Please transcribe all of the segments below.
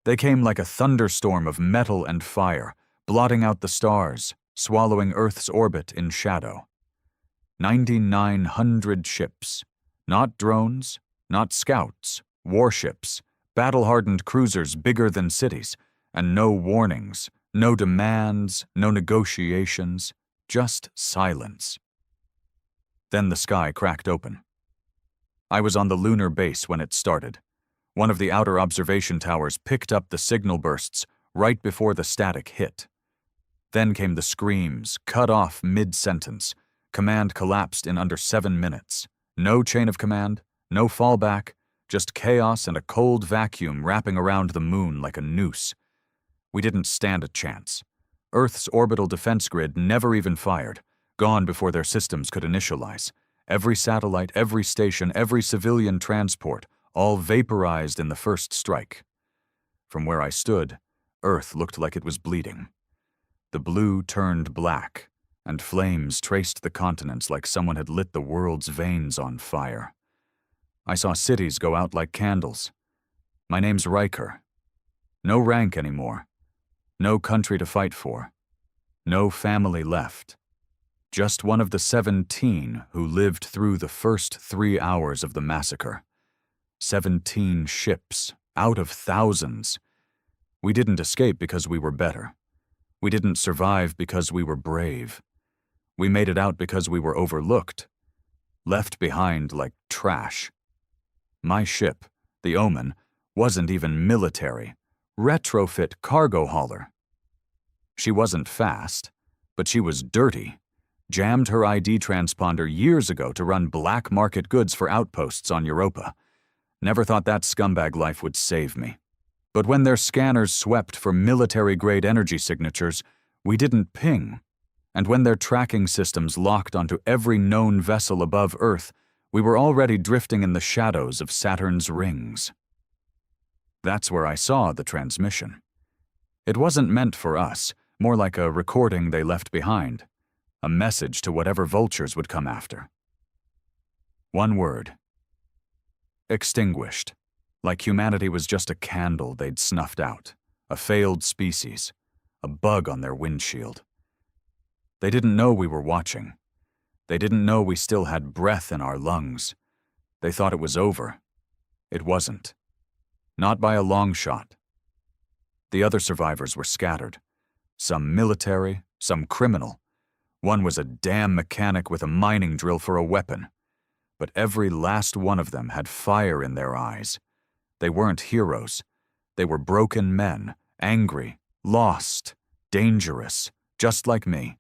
They came like a thunderstorm of metal and fire, blotting out the stars, swallowing Earth's orbit in shadow. 9,900 ships. Not drones, not scouts, warships, battle-hardened cruisers bigger than cities, and no warnings, no demands, no negotiations, just silence. Then the sky cracked open. I was on the lunar base when it started. One of the outer observation towers picked up the signal bursts right before the static hit. Then came the screams, cut off mid-sentence. Command collapsed in under 7 minutes. No chain of command, no fallback, just chaos and a cold vacuum wrapping around the moon like a noose. We didn't stand a chance. Earth's orbital defense grid never even fired, gone before their systems could initialize. Every satellite, every station, every civilian transport, all vaporized in the first strike. From where I stood, Earth looked like it was bleeding. The blue turned black, and flames traced the continents like someone had lit the world's veins on fire. I saw cities go out like candles. My name's Riker. No rank anymore. No country to fight for. No family left. Just one of the 17 who lived through the first 3 hours of the massacre. 17 ships, out of thousands. We didn't escape because we were better. We didn't survive because we were brave. We made it out because we were overlooked, left behind like trash. My ship, the Omen, wasn't even military. Retrofit cargo hauler. She wasn't fast, but she was dirty. Jammed her ID transponder years ago to run black market goods for outposts on Europa. Never thought that scumbag life would save me. But when their scanners swept for military-grade energy signatures, we didn't ping. And when their tracking systems locked onto every known vessel above Earth, we were already drifting in the shadows of Saturn's rings. That's where I saw the transmission. It wasn't meant for us, more like a recording they left behind, a message to whatever vultures would come after. One word. Extinguished, like humanity was just a candle they'd snuffed out, a failed species, a bug on their windshield. They didn't know we were watching. They didn't know we still had breath in our lungs. They thought it was over. It wasn't. Not by a long shot. The other survivors were scattered. Some military, some criminal. One was a damn mechanic with a mining drill for a weapon. But every last one of them had fire in their eyes. They weren't heroes. They were broken men, angry, lost, dangerous, just like me.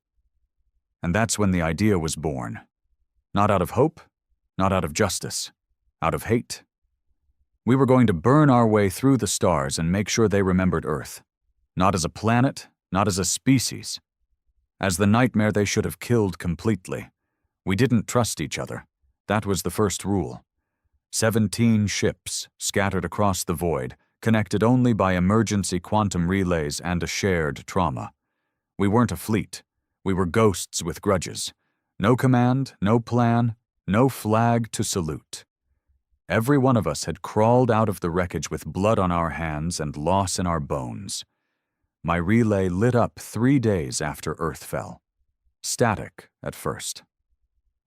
And that's when the idea was born. Not out of hope, not out of justice, out of hate. We were going to burn our way through the stars and make sure they remembered Earth. Not as a planet, not as a species. As the nightmare they should have killed completely. We didn't trust each other. That was the first rule. 17 ships, scattered across the void, connected only by emergency quantum relays and a shared trauma. We weren't a fleet. We were ghosts with grudges. No command, no plan, no flag to salute. Every one of us had crawled out of the wreckage with blood on our hands and loss in our bones. My relay lit up 3 days after Earth fell. Static at first.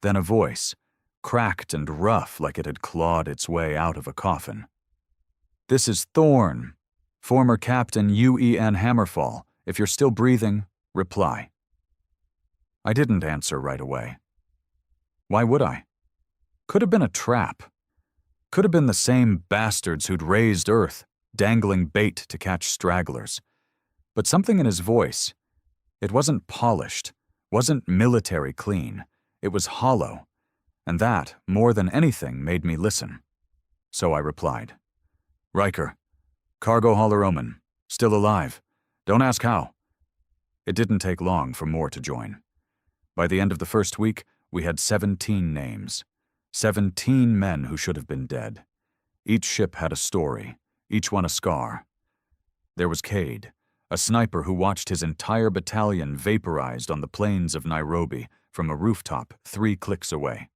Then a voice, cracked and rough like it had clawed its way out of a coffin. "This is Thorn. Former Captain U.E.N. Hammerfall. If you're still breathing, reply." I didn't answer right away. Why would I? Could have been a trap. Could have been the same bastards who'd raised Earth, dangling bait to catch stragglers. But something in his voice, it wasn't polished, wasn't military clean. It was hollow. And that, more than anything, made me listen. So I replied. "Riker, cargo hauler Omen, still alive. Don't ask how." It didn't take long for more to join. By the end of the first week, we had 17 names. 17 men who should have been dead. Each ship had a story, each one a scar. There was Cade, a sniper who watched his entire battalion vaporized on the plains of Nairobi from a rooftop 3 clicks away.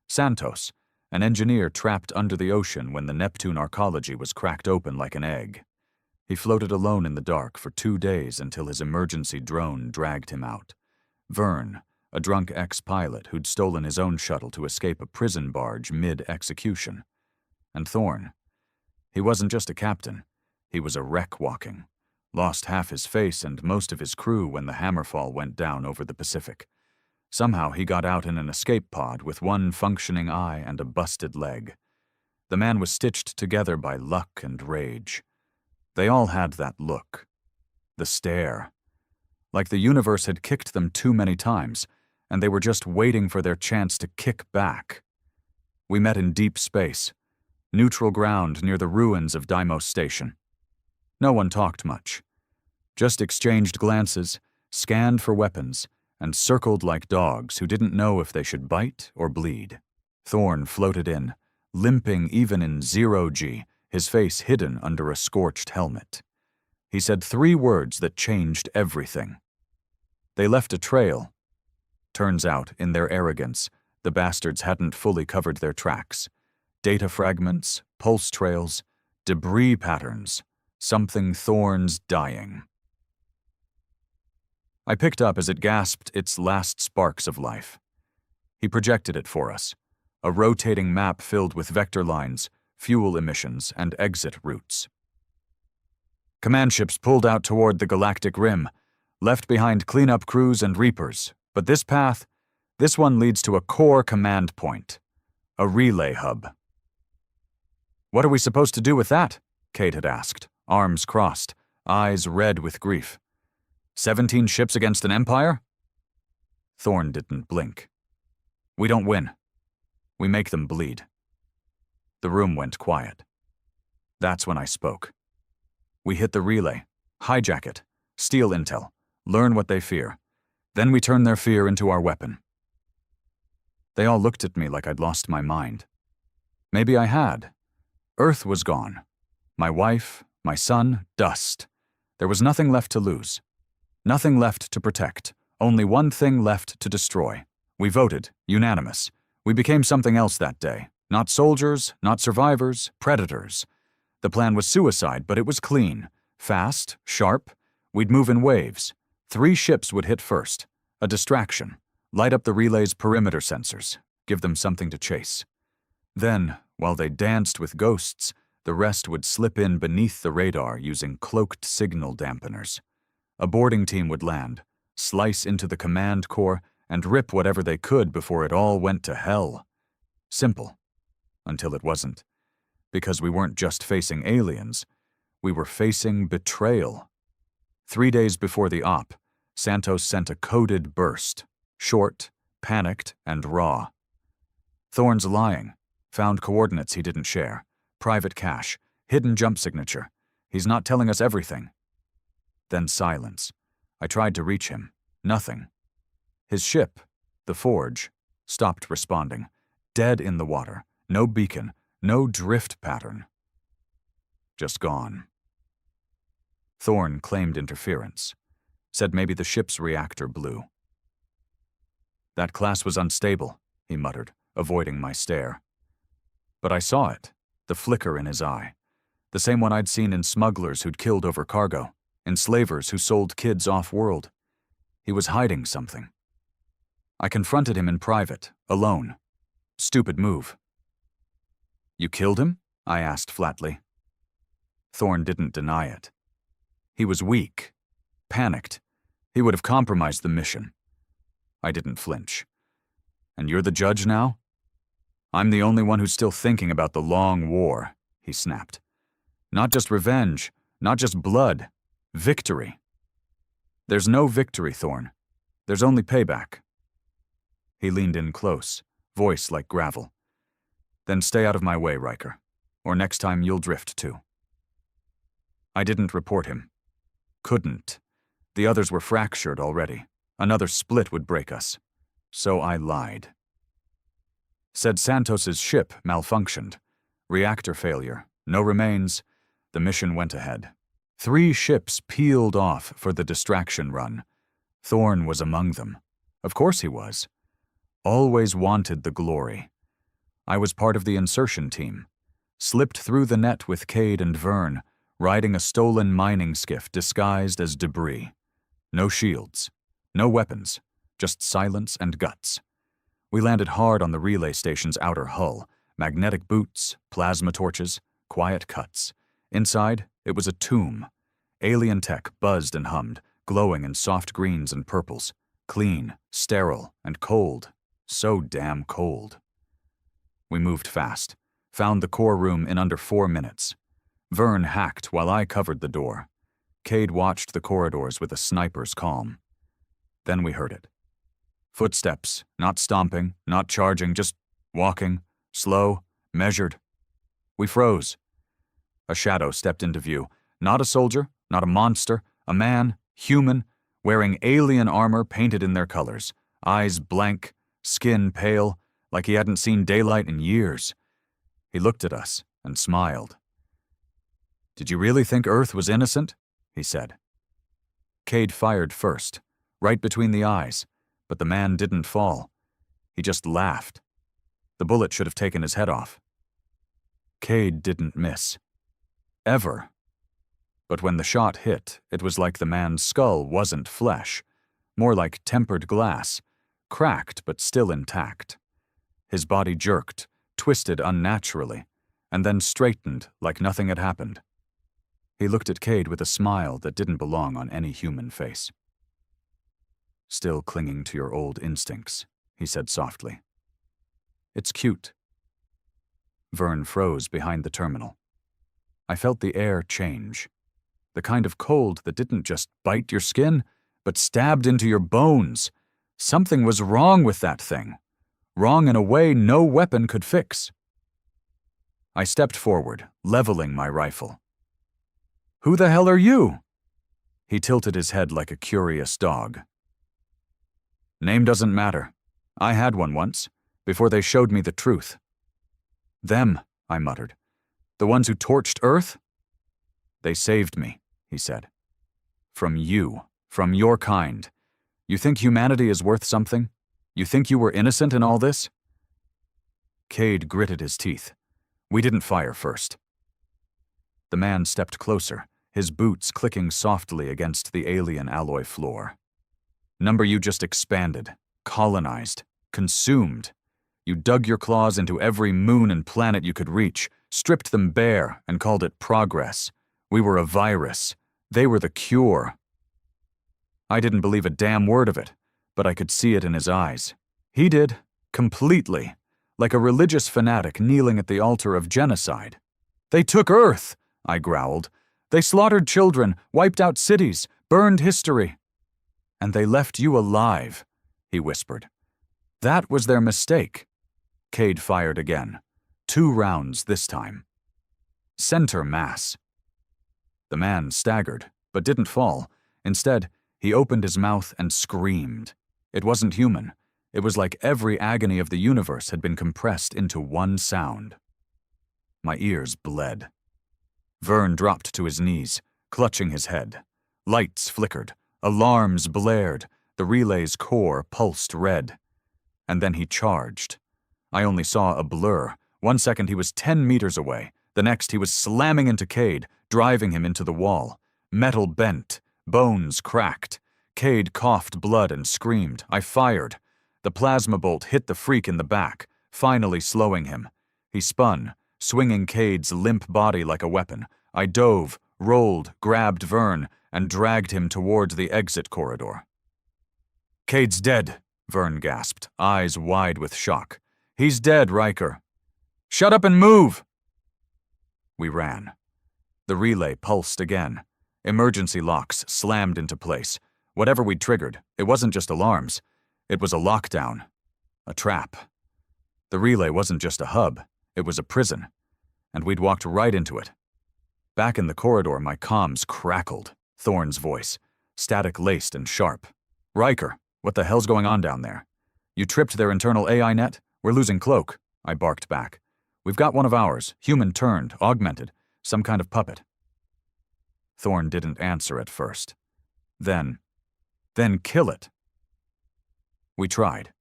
Santos, an engineer trapped under the ocean when the Neptune arcology was cracked open like an egg. He floated alone in the dark for 2 days until his emergency drone dragged him out. Vern, a drunk ex-pilot who'd stolen his own shuttle to escape a prison barge mid-execution. And Thorn. He wasn't just a captain. He was a wreck walking. Lost half his face and most of his crew when the Hammerfall went down over the Pacific. Somehow he got out in an escape pod with one functioning eye and a busted leg. The man was stitched together by luck and rage. They all had that look. The stare. Like the universe had kicked them too many times, and they were just waiting for their chance to kick back. We met in deep space, neutral ground near the ruins of Deimos Station. No one talked much. Just exchanged glances, scanned for weapons, and circled like dogs who didn't know if they should bite or bleed. Thorn floated in, limping even in 0G, his face hidden under a scorched helmet. He said 3 words that changed everything. They left a trail. Turns out, in their arrogance, the bastards hadn't fully covered their tracks. Data fragments, pulse trails, debris patterns, something Thorn's dying. I picked up as it gasped its last sparks of life. He projected it for us, a rotating map filled with vector lines, fuel emissions, and exit routes. Command ships pulled out toward the galactic rim, left behind cleanup crews and reapers, but this path, this one leads to a core command point, a relay hub. "What are we supposed to do with that?" Kate had asked, arms crossed, eyes red with grief. 17 ships against an empire? Thorn didn't blink. "We don't win. We make them bleed." The room went quiet. That's when I spoke. "We hit the relay, hijack it, steal intel, learn what they fear. Then we turn their fear into our weapon." They all looked at me like I'd lost my mind. Maybe I had. Earth was gone. My wife, my son, dust. There was nothing left to lose. Nothing left to protect. Only one thing left to destroy. We voted, unanimous. We became something else that day. Not soldiers, not survivors, predators. The plan was suicide, but it was clean. Fast, sharp. We'd move in waves. 3 ships would hit first. A distraction. Light up the relay's perimeter sensors. Give them something to chase. Then, while they danced with ghosts, the rest would slip in beneath the radar using cloaked signal dampeners. A boarding team would land, slice into the command core, and rip whatever they could before it all went to hell. Simple. Until it wasn't. Because we weren't just facing aliens. We were facing betrayal. 3 days before the op, Santos sent a coded burst. Short, panicked, and raw. Thorn's lying. Found coordinates he didn't share. Private cache. Hidden jump signature. He's not telling us everything. Then silence. I tried to reach him. Nothing. His ship, the Forge, stopped responding. Dead in the water. No beacon. No drift pattern. Just gone. Thorn claimed interference. Said maybe the ship's reactor blew. "That class was unstable," he muttered, avoiding my stare. But I saw it, the flicker in his eye. The same one I'd seen in smugglers who'd killed over cargo, enslavers who sold kids off-world. He was hiding something. I confronted him in private, alone. Stupid move. "You killed him?" I asked flatly. Thorn didn't deny it. He was weak, panicked. He would have compromised the mission. I didn't flinch. "And you're the judge now?" "I'm the only one who's still thinking about the long war," he snapped. "Not just revenge, not just blood. Victory." "There's no victory, Thorn. There's only payback." He leaned in close, voice like gravel. "Then stay out of my way, Riker, or next time you'll drift too." I didn't report him. Couldn't. The others were fractured already. Another split would break us. So I lied. Said Santos's ship malfunctioned. Reactor failure. No remains. The mission went ahead. 3 ships peeled off for the distraction run. Thorn was among them. Of course he was. Always wanted the glory. I was part of the insertion team. Slipped through the net with Cade and Vern, riding a stolen mining skiff disguised as debris. No shields, no weapons, just silence and guts. We landed hard on the relay station's outer hull, magnetic boots, plasma torches, quiet cuts. Inside, it was a tomb. Alien tech buzzed and hummed, glowing in soft greens and purples. Clean, sterile, and cold. So damn cold. We moved fast, found the core room in under 4 minutes. Vern hacked while I covered the door. Cade watched the corridors with a sniper's calm. Then we heard it. Footsteps, not stomping, not charging, just walking, slow, measured. We froze. A shadow stepped into view. Not a soldier, not a monster, a man, human, wearing alien armor painted in their colors, eyes blank, skin pale, like he hadn't seen daylight in years. He looked at us and smiled. "Did you really think Earth was innocent?" he said. Cade fired first, right between the eyes, but the man didn't fall. He just laughed. The bullet should have taken his head off. Cade didn't miss. Ever. But when the shot hit, it was like the man's skull wasn't flesh, more like tempered glass, cracked but still intact. His body jerked, twisted unnaturally, and then straightened like nothing had happened. He looked at Cade with a smile that didn't belong on any human face. "Still clinging to your old instincts," he said softly. "It's cute." Vern froze behind the terminal. I felt the air change. The kind of cold that didn't just bite your skin, but stabbed into your bones. Something was wrong with that thing. Wrong in a way no weapon could fix. I stepped forward, leveling my rifle. "Who the hell are you?" He tilted his head like a curious dog. "Name doesn't matter. I had one once, before they showed me the truth." "Them," I muttered. "The ones who torched Earth?" "They saved me," he said. "From you, from your kind. You think humanity is worth something? You think you were innocent in all this?" Cade gritted his teeth. We didn't fire first. The man stepped closer, his boots clicking softly against the alien alloy floor. "Number you just expanded, colonized, consumed. You dug your claws into every moon and planet you could reach, stripped them bare, and called it progress. We were a virus. They were the cure." I didn't believe a damn word of it, but I could see it in his eyes. He did, completely, like a religious fanatic kneeling at the altar of genocide. "They took Earth," I growled. "They slaughtered children, wiped out cities, burned history. And they left you alive," he whispered. "That was their mistake." Cade fired again. 2 rounds this time. Center mass. The man staggered, but didn't fall. Instead, he opened his mouth and screamed. It wasn't human. It was like every agony of the universe had been compressed into one sound. My ears bled. Vern dropped to his knees, clutching his head. Lights flickered. Alarms blared. The relay's core pulsed red. And then he charged. I only saw a blur. 1 second he was 10 meters away. The next he was slamming into Cade, driving him into the wall. Metal bent. Bones cracked. Cade coughed blood and screamed. I fired. The plasma bolt hit the freak in the back, finally slowing him. He spun, swinging Cade's limp body like a weapon. I dove, rolled, grabbed Vern, and dragged him toward the exit corridor. "Cade's dead," Vern gasped, eyes wide with shock. "He's dead, Riker." "Shut up and move!" We ran. The relay pulsed again. Emergency locks slammed into place. Whatever we'd triggered, it wasn't just alarms. It was a lockdown. A trap. The relay wasn't just a hub. It was a prison. And we'd walked right into it. Back in the corridor, my comms crackled. Thorne's voice, static-laced and sharp. "Riker, what the hell's going on down there? You tripped their internal AI net? We're losing Cloak," I barked back. "We've got one of ours, human-turned, augmented, some kind of puppet." Thorne didn't answer at first. Then kill it. We tried.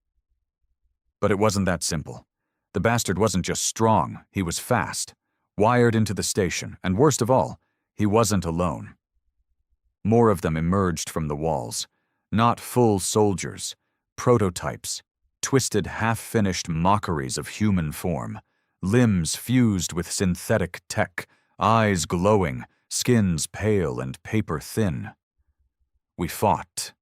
But it wasn't that simple. The bastard wasn't just strong, he was fast. Wired into the station, and worst of all, He wasn't alone. More of them emerged from the walls, not full soldiers, prototypes, twisted half-finished mockeries of human form, limbs fused with synthetic tech, eyes glowing, skins pale and paper thin. We fought.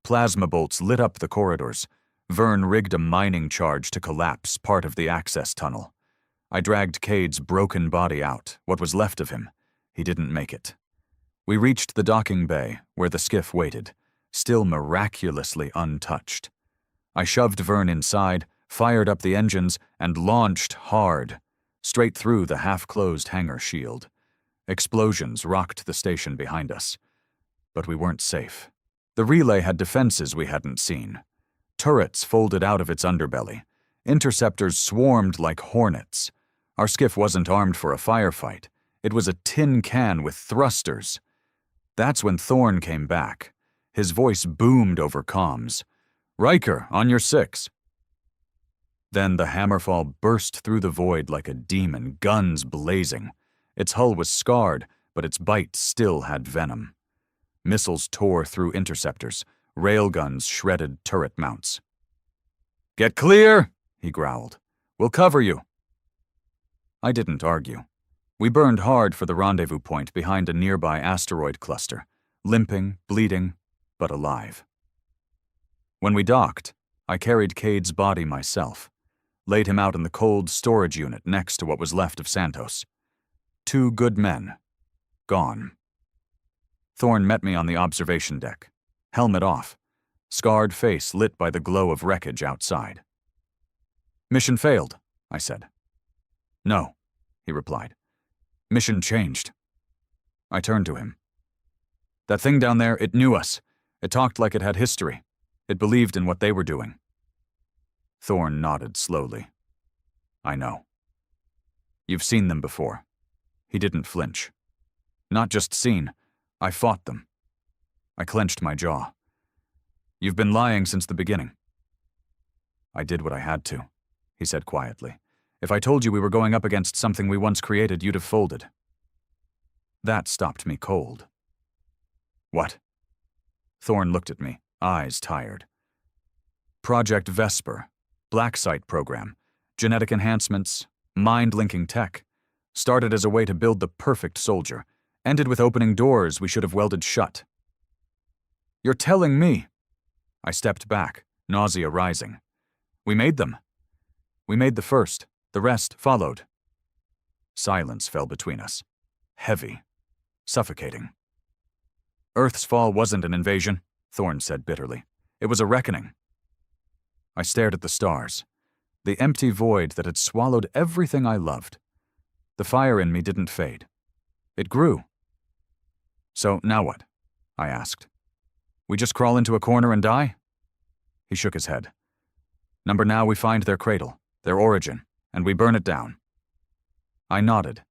Plasma bolts lit up the corridors. Vern rigged a mining charge to collapse part of the access tunnel. I dragged Cade's broken body out, what was left of him. He didn't make it. We reached the docking bay, where the skiff waited, still miraculously untouched. I shoved Vern inside, fired up the engines, and launched hard, straight through the half-closed hangar shield. Explosions rocked the station behind us. But we weren't safe. The relay had defenses we hadn't seen. Turrets folded out of its underbelly. Interceptors swarmed like hornets. Our skiff wasn't armed for a firefight. It was a tin can with thrusters. That's when Thorn came back. His voice boomed over comms. "Riker, on your 6. Then the Hammerfall burst through the void like a demon, guns blazing. Its hull was scarred, but its bite still had venom. Missiles tore through interceptors. Railguns shredded turret mounts. "Get clear!" he growled. "We'll cover you." I didn't argue. We burned hard for the rendezvous point behind a nearby asteroid cluster, limping, bleeding, but alive. When we docked, I carried Cade's body myself, laid him out in the cold storage unit next to what was left of Santos. 2 good men, gone. Thorn met me on the observation deck, helmet off, scarred face lit by the glow of wreckage outside. "Mission failed," I said. "No," he replied. "Mission changed." I turned to him. "That thing down there, it knew us. It talked like it had history. It believed in what they were doing." Thorn nodded slowly. "I know. You've seen them before." He didn't flinch. "Not just seen. I fought them." I clenched my jaw. "You've been lying since the beginning." "I did what I had to," he said quietly. "If I told you we were going up against something we once created, you'd have folded." That stopped me cold. "What?" Thorn looked at me, eyes tired. "Project Vesper, Black Site program, genetic enhancements, mind-linking tech. Started as a way to build the perfect soldier, ended with opening doors we should have welded shut." "You're telling me?" I stepped back, nausea rising. "We made them. We made the first. The rest followed." Silence fell between us. Heavy. Suffocating. "Earth's fall wasn't an invasion," Thorn said bitterly. "It was a reckoning." I stared at the stars, the empty void that had swallowed everything I loved. The fire in me didn't fade. It grew. "So now what?" I asked. "We just crawl into a corner and die?" He shook his head. Now we find their cradle, their origin, and we burn it down." I nodded.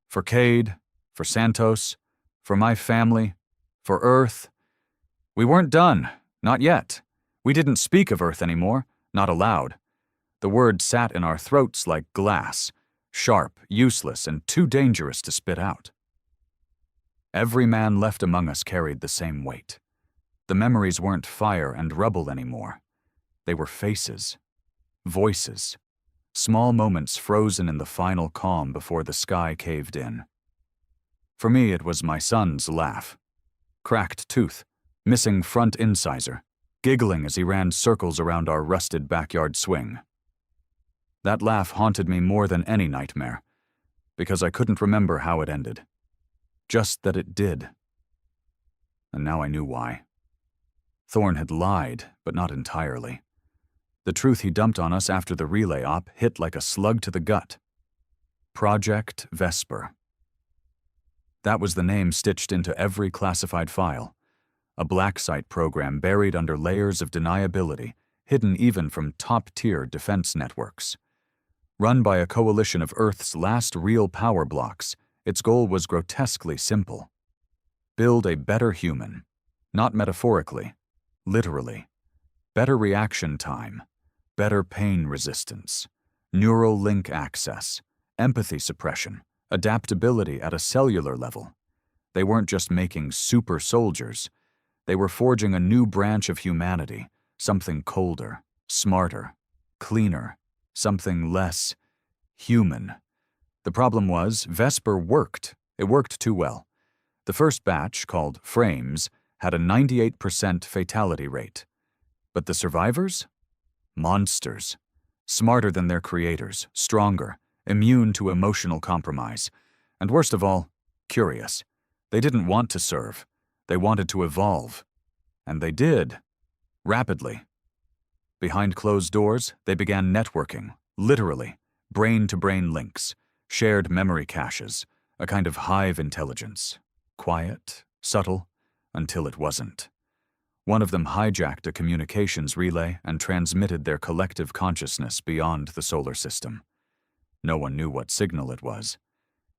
For Cade, for Santos, for my family, for Earth. We weren't done, not yet. We didn't speak of Earth anymore, not aloud. The word sat in our throats like glass, sharp, useless, and too dangerous to spit out. Every man left among us carried the same weight. The memories weren't fire and rubble anymore. They were faces, voices, small moments frozen in the final calm before the sky caved in. For me, it was my son's laugh. Cracked tooth, missing front incisor, giggling as he ran circles around our rusted backyard swing. That laugh haunted me more than any nightmare, because I couldn't remember how it ended. Just that it did. And now I knew why. Thorn had lied, but not entirely. The truth he dumped on us after the relay op hit like a slug to the gut. Project Vesper. That was the name stitched into every classified file. A black site program buried under layers of deniability, hidden even from top-tier defense networks. Run by a coalition of Earth's last real power blocks, its goal was grotesquely simple. Build a better human, not metaphorically, literally. Better reaction time, better pain resistance, neural link access, empathy suppression, adaptability at a cellular level. They weren't just making super soldiers. They were forging a new branch of humanity, something colder, smarter, cleaner, something less human. The problem was, Vesper worked. It worked too well. The first batch, called Frames, had a 98% fatality rate. But the survivors? Monsters. Smarter than their creators, stronger, immune to emotional compromise. And worst of all, curious. They didn't want to serve. They wanted to evolve. And they did. Rapidly. Behind closed doors, they began networking, literally, brain-to-brain links, shared memory caches, a kind of hive intelligence. Quiet, subtle, until it wasn't. One of them hijacked a communications relay and transmitted their collective consciousness beyond the solar system. No one knew what signal it was.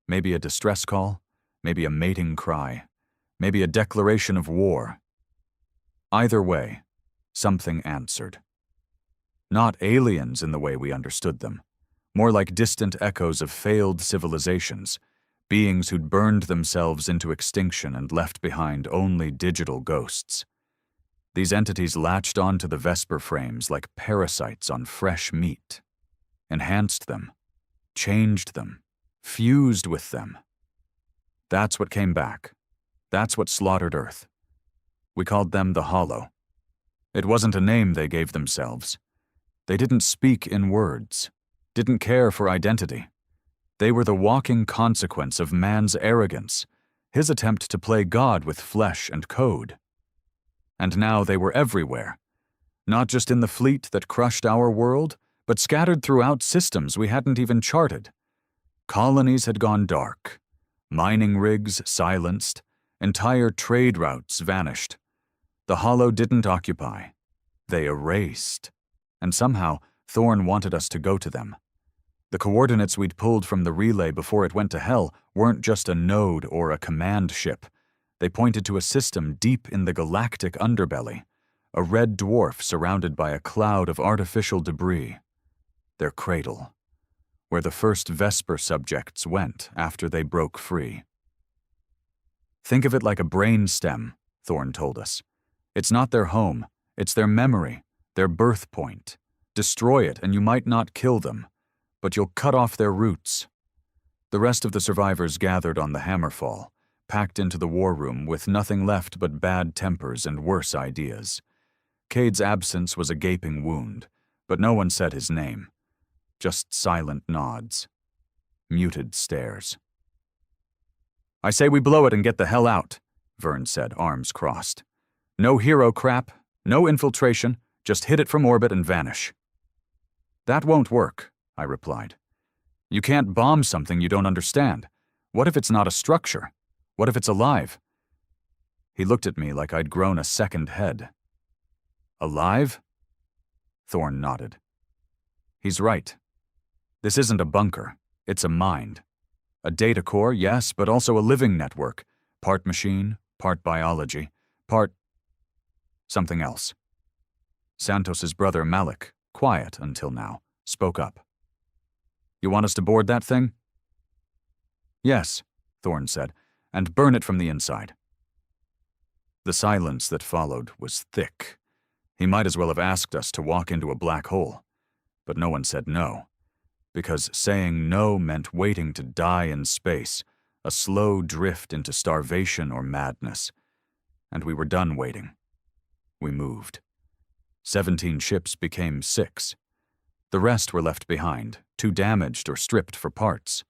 Maybe a distress call, maybe a mating cry, maybe a declaration of war. Either way, something answered. Not aliens in the way we understood them, more like distant echoes of failed civilizations, beings who'd burned themselves into extinction and left behind only digital ghosts. These entities latched onto the Vesper frames like parasites on fresh meat, enhanced them, changed them, fused with them. That's what came back. That's what slaughtered Earth. We called them the Hollow. It wasn't a name they gave themselves. They didn't speak in words, didn't care for identity. They were the walking consequence of man's arrogance, his attempt to play God with flesh and code. And now they were everywhere, not just in the fleet that crushed our world, but scattered throughout systems we hadn't even charted. Colonies had gone dark, mining rigs silenced, entire trade routes vanished. The Hollow didn't occupy. They erased. And somehow, Thorn wanted us to go to them. The coordinates we'd pulled from the relay before it went to hell weren't just a node or a command ship. They pointed to a system deep in the galactic underbelly, a red dwarf surrounded by a cloud of artificial debris. Their cradle, where the first Vesper subjects went after they broke free. Think of it like a brain stem, Thorn told us. It's not their home, it's their memory, their birth point. Destroy it and you might not kill them, but you'll cut off their roots. The rest of the survivors gathered on the Hammerfall, packed into the war room with nothing left but bad tempers and worse ideas. Cade's absence was a gaping wound, but no one said his name. Just silent nods. Muted stares. "I say we blow it and get the hell out," Vern said, arms crossed. "No hero crap, no infiltration, just hit it from orbit and vanish." "That won't work," I replied. "You can't bomb something you don't understand. What if it's not a structure? What if it's alive?" He looked at me like I'd grown a second head. "Alive?" Thorn nodded. "He's right. This isn't a bunker. It's a mind. A data core, yes, but also a living network. Part machine, part biology, part something else." Santos's brother Malik, quiet until now, spoke up. "You want us to board that thing?" "Yes," Thorn said, "and burn it from the inside." The silence that followed was thick. He might as well have asked us to walk into a black hole. But no one said no, because saying no meant waiting to die in space, a slow drift into starvation or madness. And we were done waiting. We moved. 17 ships became 6. The rest were left behind, too damaged or stripped for parts.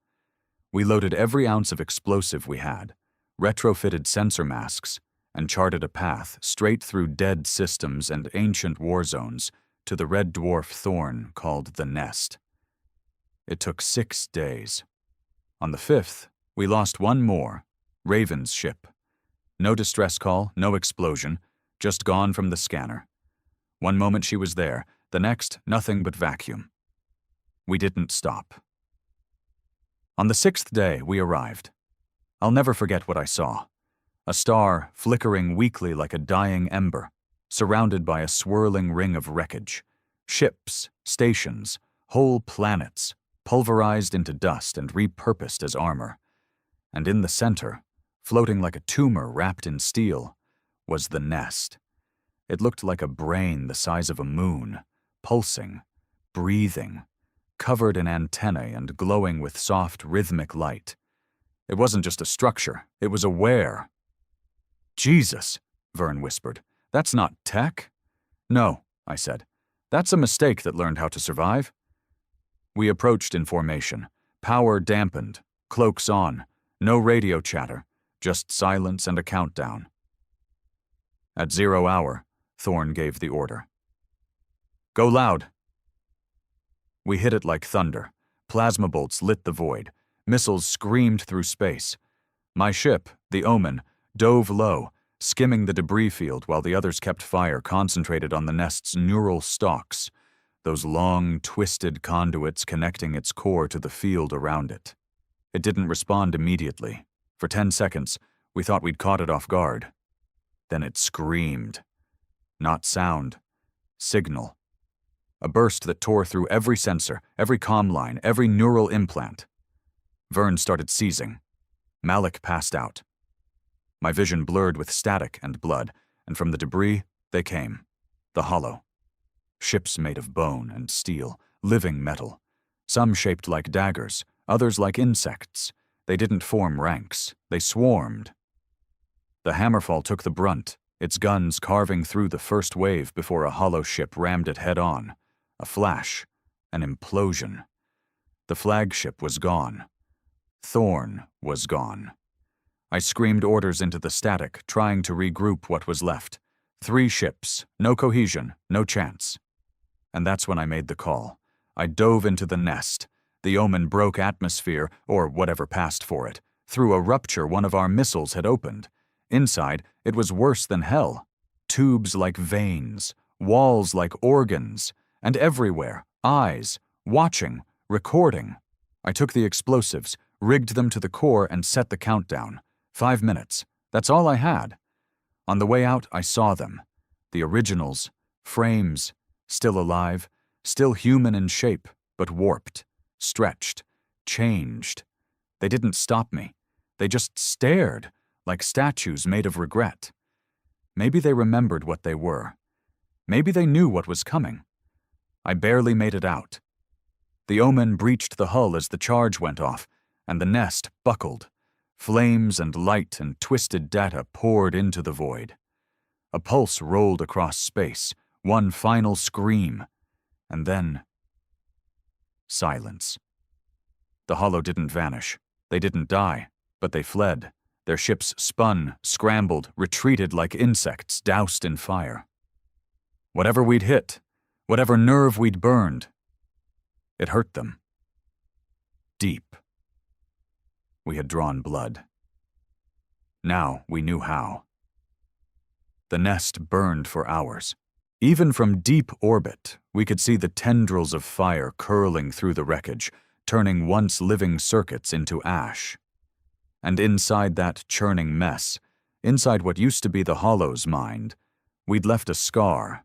We loaded every ounce of explosive we had, retrofitted sensor masks, and charted a path straight through dead systems and ancient war zones to the red dwarf Thorn called the Nest. It took 6 days. On the 5th, we lost one more, Raven's ship. No distress call, no explosion, just gone from the scanner. One moment she was there, the next, nothing but vacuum. We didn't stop. On the 6th day, we arrived. I'll never forget what I saw. A star flickering weakly like a dying ember, surrounded by a swirling ring of wreckage. Ships, stations, whole planets, pulverized into dust and repurposed as armor. And in the center, floating like a tumor wrapped in steel, was the nest. It looked like a brain the size of a moon, pulsing, breathing, covered in antennae and glowing with soft, rhythmic light. It wasn't just a structure, it was aware. "Jesus," Vern whispered. "That's not tech?" "No," I said. "That's a mistake that learned how to survive." We approached in formation, power dampened, cloaks on, no radio chatter, just silence and a countdown. At 0 hour, Thorn gave the order. "Go loud." We hit it like thunder. Plasma bolts lit the void. Missiles screamed through space. My ship, the Omen, dove low, skimming the debris field while the others kept fire concentrated on the nest's neural stalks, those long, twisted conduits connecting its core to the field around it. It didn't respond immediately. For 10 seconds, we thought we'd caught it off guard. Then it screamed. Not sound. Signal. A burst that tore through every sensor, every comm line, every neural implant. Vern started seizing. Malik passed out. My vision blurred with static and blood, and from the debris, they came. The hollow. Ships made of bone and steel, living metal. Some shaped like daggers, others like insects. They didn't form ranks. They swarmed. The Hammerfall took the brunt, its guns carving through the first wave before a hollow ship rammed it head-on. A flash. An implosion. The flagship was gone. Thorn was gone. I screamed orders into the static, trying to regroup what was left. 3 ships, no cohesion, no chance. And that's when I made the call. I dove into the nest. The Omen broke atmosphere, or whatever passed for it. Through a rupture one of our missiles had opened. Inside, it was worse than hell. Tubes like veins, walls like organs, and everywhere, eyes, watching, recording. I took the explosives, rigged them to the core, and set the countdown. 5 minutes. That's all I had. On the way out, I saw them. The originals, frames, still alive, still human in shape, but warped, stretched, changed. They didn't stop me. They just stared, like statues made of regret. Maybe they remembered what they were. Maybe they knew what was coming. I barely made it out. The Omen breached the hull as the charge went off, and the nest buckled. Flames and light and twisted data poured into the void. A pulse rolled across space, one final scream, and then silence. The hollow didn't vanish. They didn't die, but they fled. Their ships spun, scrambled, retreated like insects doused in fire. Whatever we'd hit, whatever nerve we'd burned, it hurt them. Deep. We had drawn blood. Now we knew how. The nest burned for hours. Even from deep orbit, we could see the tendrils of fire curling through the wreckage, turning once living circuits into ash. And inside that churning mess, inside what used to be the Hollow's mind, we'd left a scar.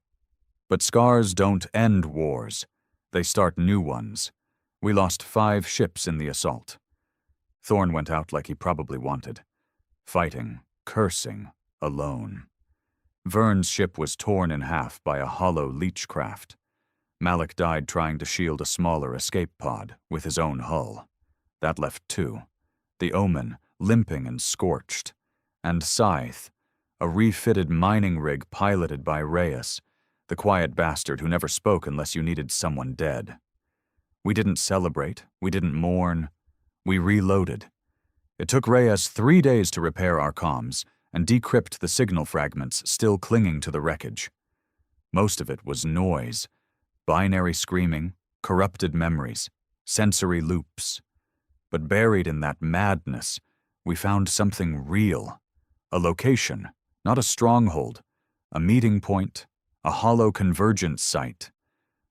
But scars don't end wars. They start new ones. We lost 5 ships in the assault. Thorn went out like he probably wanted. Fighting, cursing, alone. Vern's ship was torn in half by a hollow leechcraft. Malik died trying to shield a smaller escape pod with his own hull. That left 2. The Omen, limping and scorched. And Scythe, a refitted mining rig piloted by Reyes, the quiet bastard who never spoke unless you needed someone dead. We didn't celebrate, we didn't mourn. We reloaded. It took Reyes 3 days to repair our comms and decrypt the signal fragments still clinging to the wreckage. Most of it was noise, binary screaming, corrupted memories, sensory loops. But buried in that madness, we found something real. A location, not a stronghold, a meeting point, a hollow convergence site.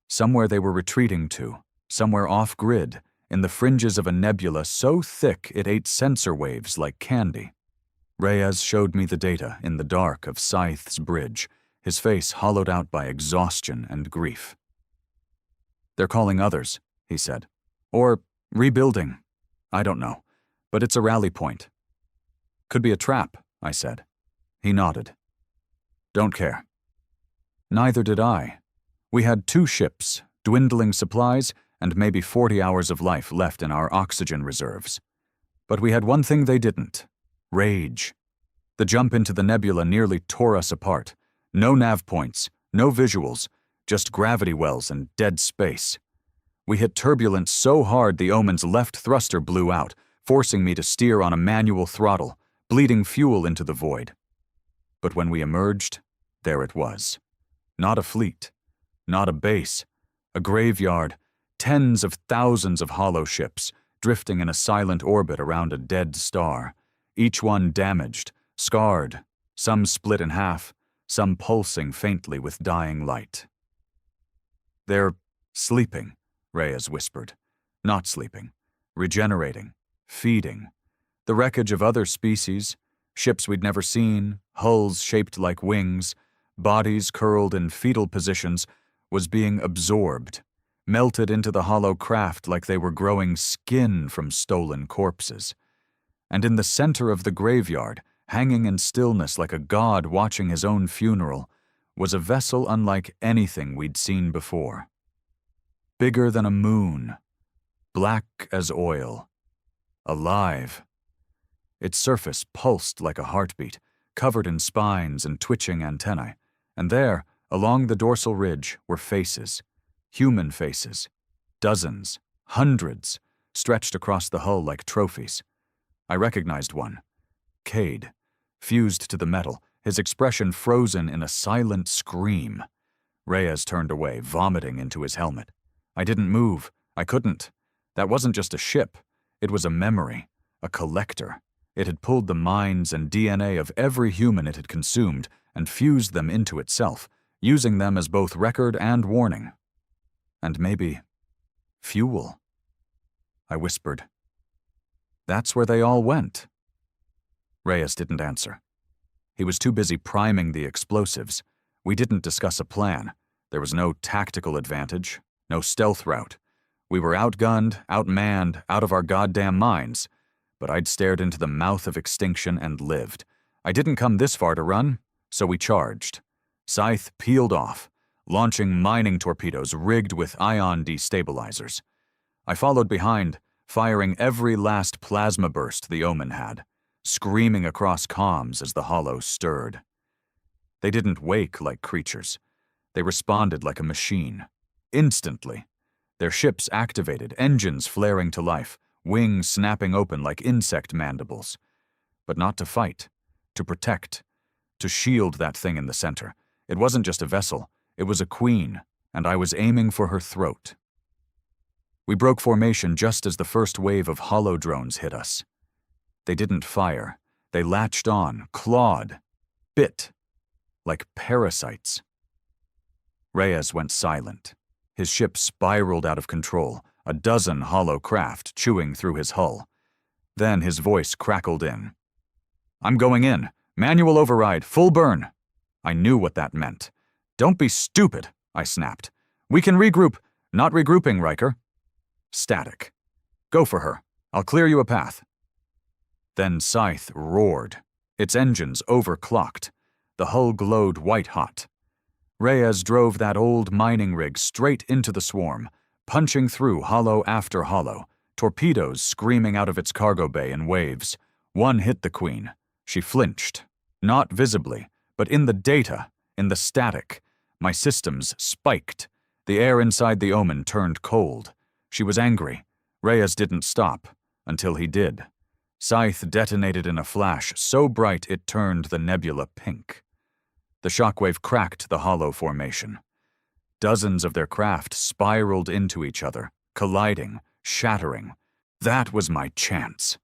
Somewhere they were retreating to, somewhere off-grid, in the fringes of a nebula so thick it ate sensor waves like candy. Reyes showed me the data in the dark of Scythe's bridge, his face hollowed out by exhaustion and grief. "They're calling others," he said. "Or rebuilding. I don't know. But it's a rally point." Could be a trap, I said. He nodded. Don't care. Neither did I. We had 2 ships, dwindling supplies, and maybe 40 hours of life left in our oxygen reserves. But we had one thing they didn't: rage. The jump into the nebula nearly tore us apart. No nav points, no visuals, just gravity wells and dead space. We hit turbulence so hard the Omen's left thruster blew out, forcing me to steer on a manual throttle, bleeding fuel into the void. But when we emerged, there it was. Not a fleet, not a base, a graveyard, tens of thousands of hollow ships drifting in a silent orbit around a dead star, each one damaged, scarred, some split in half, some pulsing faintly with dying light. They're sleeping, Reyes whispered. Not sleeping, regenerating, feeding. The wreckage of other species, ships we'd never seen, hulls shaped like wings, bodies curled in fetal positions, was being absorbed, melted into the hollow craft like they were growing skin from stolen corpses. And in the center of the graveyard, hanging in stillness like a god watching his own funeral, was a vessel unlike anything we'd seen before. Bigger than a moon, black as oil, alive. Its surface pulsed like a heartbeat, covered in spines and twitching antennae, and there, along the dorsal ridge, were faces, human faces, dozens, hundreds, stretched across the hull like trophies. I recognized one, Cade, fused to the metal, his expression frozen in a silent scream. Reyes turned away, vomiting into his helmet. I didn't move. I couldn't. That wasn't just a ship. It was a memory, a collector. It had pulled the minds and DNA of every human it had consumed and fused them into itself, using them as both record and warning. And maybe fuel. I whispered. That's where they all went. Reyes didn't answer. He was too busy priming the explosives. We didn't discuss a plan. There was no tactical advantage, no stealth route. We were outgunned, outmanned, out of our goddamn minds. But I'd stared into the mouth of extinction and lived. I didn't come this far to run, so we charged. Scythe peeled off, launching mining torpedoes rigged with ion destabilizers. I followed behind, firing every last plasma burst the Omen had, screaming across comms as the hollow stirred. They didn't wake like creatures. They responded like a machine. Instantly. Their ships activated, engines flaring to life, wings snapping open like insect mandibles. But not to fight, to protect, to shield that thing in the center. It wasn't just a vessel, it was a queen, and I was aiming for her throat. We broke formation just as the first wave of hollow drones hit us. They didn't fire. They latched on, clawed, bit, like parasites. Reyes went silent. His ship spiraled out of control, a dozen hollow craft chewing through his hull. Then his voice crackled in. I'm going in. Manual override, full burn. I knew what that meant. Don't be stupid, I snapped. We can regroup. Not regrouping, Riker. Static. Go for her. I'll clear you a path. Then Scythe roared. Its engines overclocked. The hull glowed white-hot. Reyes drove that old mining rig straight into the swarm, punching through hollow after hollow, torpedoes screaming out of its cargo bay in waves. One hit the Queen. She flinched. Not visibly, but in the data, in the static. My systems spiked. The air inside the Omen turned cold. She was angry. Reyes didn't stop, until he did. Scythe detonated in a flash so bright it turned the nebula pink. The shockwave cracked the hollow formation. Dozens of their craft spiraled into each other, colliding, shattering. That was my chance.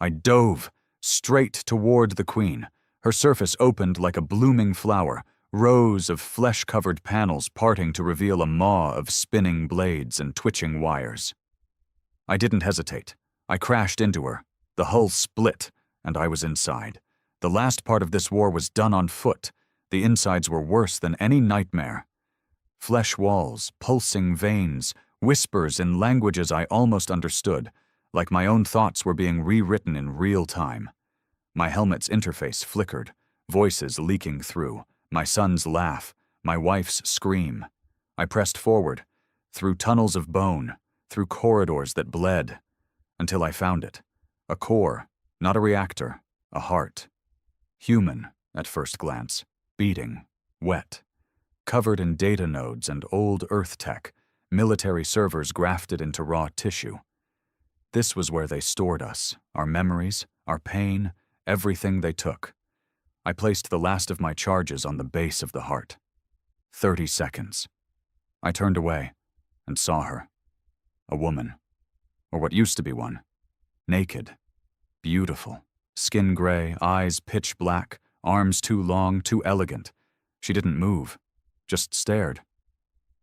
I dove, straight toward the Queen. Her surface opened like a blooming flower, rows of flesh-covered panels parting to reveal a maw of spinning blades and twitching wires. I didn't hesitate. I crashed into her. The hull split, and I was inside. The last part of this war was done on foot. The insides were worse than any nightmare. Flesh walls, pulsing veins, whispers in languages I almost understood, like my own thoughts were being rewritten in real time. My helmet's interface flickered, voices leaking through, my son's laugh, my wife's scream. I pressed forward, through tunnels of bone, through corridors that bled, until I found it. A core, not a reactor, a heart. Human, at first glance, beating, wet, covered in data nodes and old Earth tech, military servers grafted into raw tissue. This was where they stored us, our memories, our pain, everything they took. I placed the last of my charges on the base of the heart. 30 seconds. I turned away and saw her. A woman, or what used to be one. Naked, beautiful, skin gray, eyes pitch black, arms too long, too elegant. She didn't move, just stared.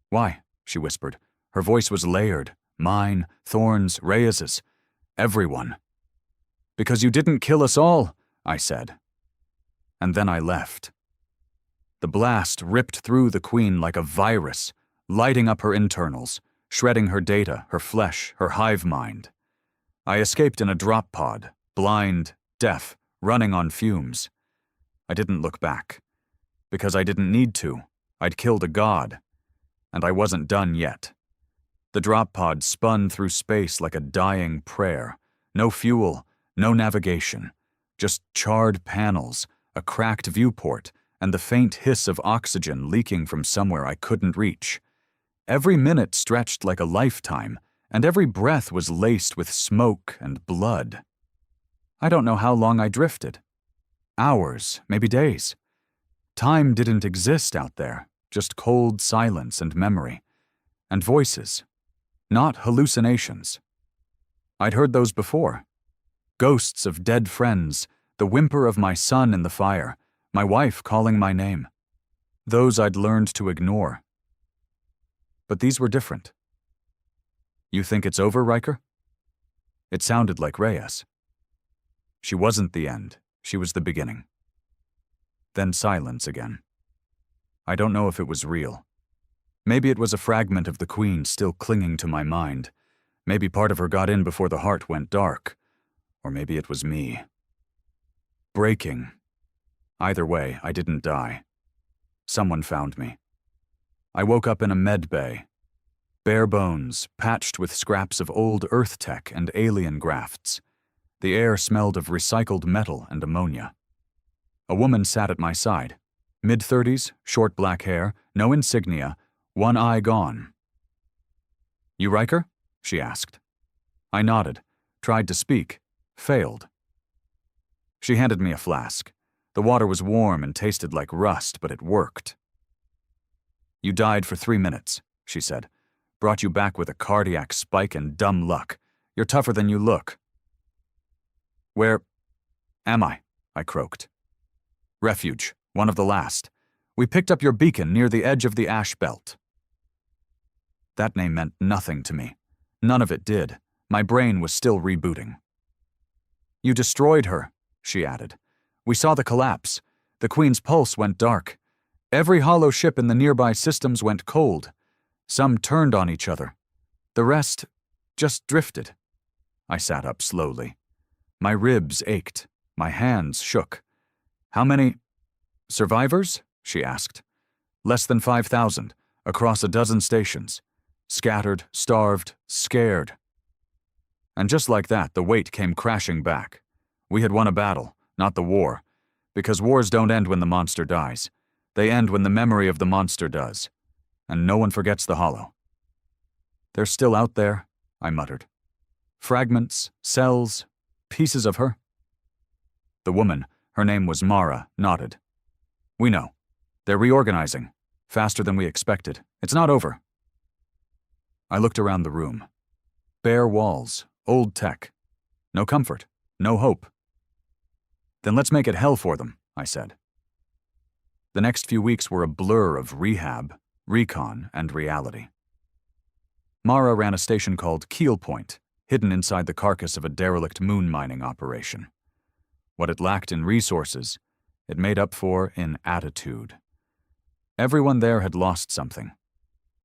"Why?" she whispered. Her voice was layered. Mine, Thorne's, Reyes's, everyone. "Because you didn't kill us all," I said. And then I left. The blast ripped through the Queen like a virus, lighting up her internals, shredding her data, her flesh, her hive mind. I escaped in a drop pod, blind, deaf, running on fumes. I didn't look back. Because I didn't need to. I'd killed a god. And I wasn't done yet. The drop pod spun through space like a dying prayer. No fuel, no navigation. Just charred panels, a cracked viewport, and the faint hiss of oxygen leaking from somewhere I couldn't reach. Every minute stretched like a lifetime, and every breath was laced with smoke and blood. I don't know how long I drifted. Hours, maybe days. Time didn't exist out there, just cold silence and memory. And voices. Not hallucinations. I'd heard those before. Ghosts of dead friends, the whimper of my son in the fire, my wife calling my name. Those I'd learned to ignore. But these were different. "You think it's over, Riker?" It sounded like Reyes. She wasn't the end, she was the beginning. Then silence again. I don't know if it was real. Maybe it was a fragment of the Queen still clinging to my mind. Maybe part of her got in before the heart went dark. Or maybe it was me. Breaking. Either way, I didn't die. Someone found me. I woke up in a med bay. Bare bones, patched with scraps of old Earth tech and alien grafts. The air smelled of recycled metal and ammonia. A woman sat at my side. Mid-30s, short black hair, no insignia, one eye gone. "You Riker?" she asked. I nodded, tried to speak, failed. She handed me a flask. The water was warm and tasted like rust, but it worked. "You died for 3 minutes," she said. "Brought you back with a cardiac spike and dumb luck. You're tougher than you look." "Where am I?" I croaked. "Refuge, one of the last. We picked up your beacon near the edge of the ash belt." That name meant nothing to me. None of it did. My brain was still rebooting. "You destroyed her," she added. "We saw the collapse. The Queen's pulse went dark. Every hollow ship in the nearby systems went cold. Some turned on each other. The rest just drifted." I sat up slowly. My ribs ached. My hands shook. "How many survivors?" she asked. "Less than 5,000, across a dozen stations. Scattered, starved, scared." And just like that, the weight came crashing back. We had won a battle, not the war. Because wars don't end when the monster dies. They end when the memory of the monster does. And no one forgets the hollow. "They're still out there," I muttered. "Fragments, cells, pieces of her." The woman, her name was Mara, nodded. "We know. They're reorganizing. Faster than we expected. It's not over." I looked around the room. Bare walls, old tech. No comfort, no hope. "Then let's make it hell for them," I said. The next few weeks were a blur of rehab, recon, and reality. Mara ran a station called Keel Point, hidden inside the carcass of a derelict moon mining operation. What it lacked in resources, it made up for in attitude. Everyone there had lost something.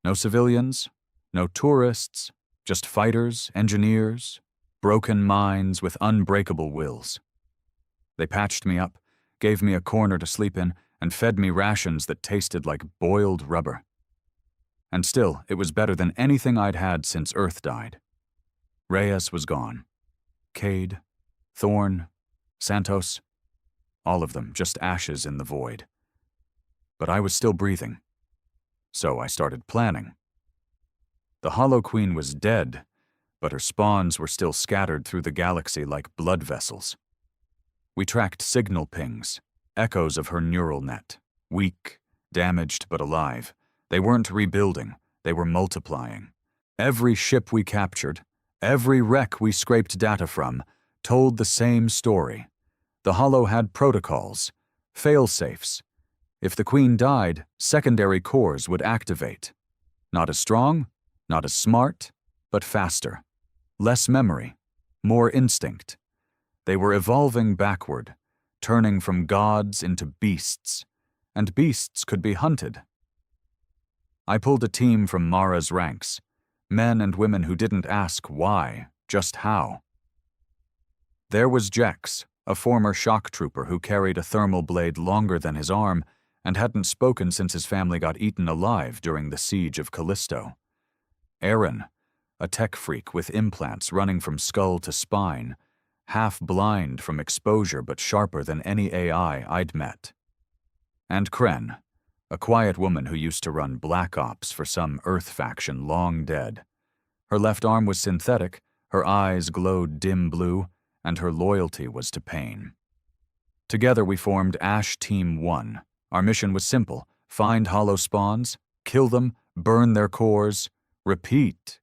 No civilians, no tourists, just fighters, engineers, broken minds with unbreakable wills. They patched me up, gave me a corner to sleep in, and fed me rations that tasted like boiled rubber. And still, it was better than anything I'd had since Earth died. Reyes was gone. Cade, Thorne, Santos, all of them just ashes in the void. But I was still breathing. So I started planning. The Hollow Queen was dead, but her spawns were still scattered through the galaxy like blood vessels. We tracked signal pings, echoes of her neural net. Weak, damaged but alive. They weren't rebuilding, they were multiplying. Every ship we captured, every wreck we scraped data from, told the same story. The Hollow had protocols, fail-safes. If the Queen died, secondary cores would activate. Not as strong, not as smart, but faster. Less memory, more instinct. They were evolving backward, turning from gods into beasts, and beasts could be hunted. I pulled a team from Mara's ranks, men and women who didn't ask why, just how. There was Jex, a former shock trooper who carried a thermal blade longer than his arm and hadn't spoken since his family got eaten alive during the siege of Callisto. Aaron, a tech freak with implants running from skull to spine, half blind from exposure but sharper than any AI I'd met. And Kren, a quiet woman who used to run Black Ops for some Earth faction long dead. Her left arm was synthetic, her eyes glowed dim blue, and her loyalty was to pain. Together we formed Ash Team 1. Our mission was simple: find hollow spawns, kill them, burn their cores, repeat.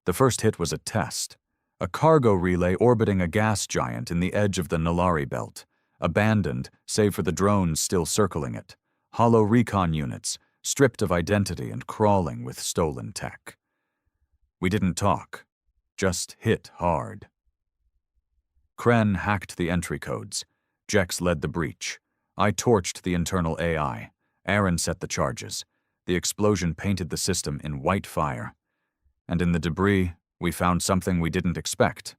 The first hit was a test. A cargo relay orbiting a gas giant in the edge of the Nalari belt, abandoned save for the drones still circling it. Hollow recon units, stripped of identity and crawling with stolen tech. We didn't talk, just hit hard. Kren hacked the entry codes. Jex led the breach. I torched the internal AI. Aaron set the charges. The explosion painted the system in white fire. And in the debris, we found something we didn't expect.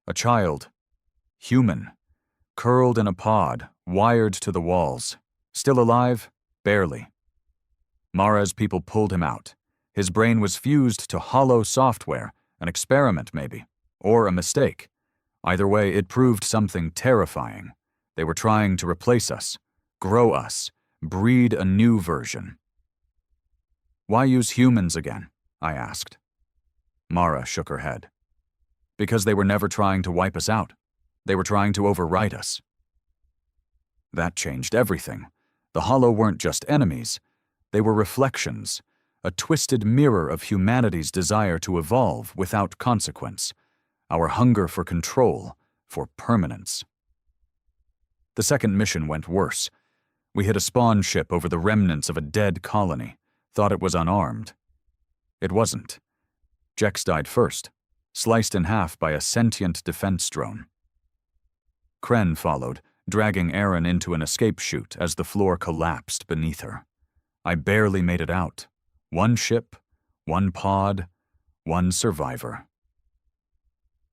A child. Human. Curled in a pod, wired to the walls. Still alive? Barely. Mara's people pulled him out. His brain was fused to hollow software, an experiment maybe, or a mistake. Either way, it proved something terrifying. They were trying to replace us, grow us, breed a new version. Why use humans again? I asked. Mara shook her head. Because they were never trying to wipe us out. They were trying to overwrite us. That changed everything. The Hollow weren't just enemies. They were reflections, a twisted mirror of humanity's desire to evolve without consequence, our hunger for control, for permanence. The second mission went worse. We hit a spawn ship over the remnants of a dead colony, thought it was unarmed. It wasn't. Jex died first, sliced in half by a sentient defense drone. Kren followed, dragging Aaron into an escape chute as the floor collapsed beneath her. I barely made it out. One ship, one pod, one survivor.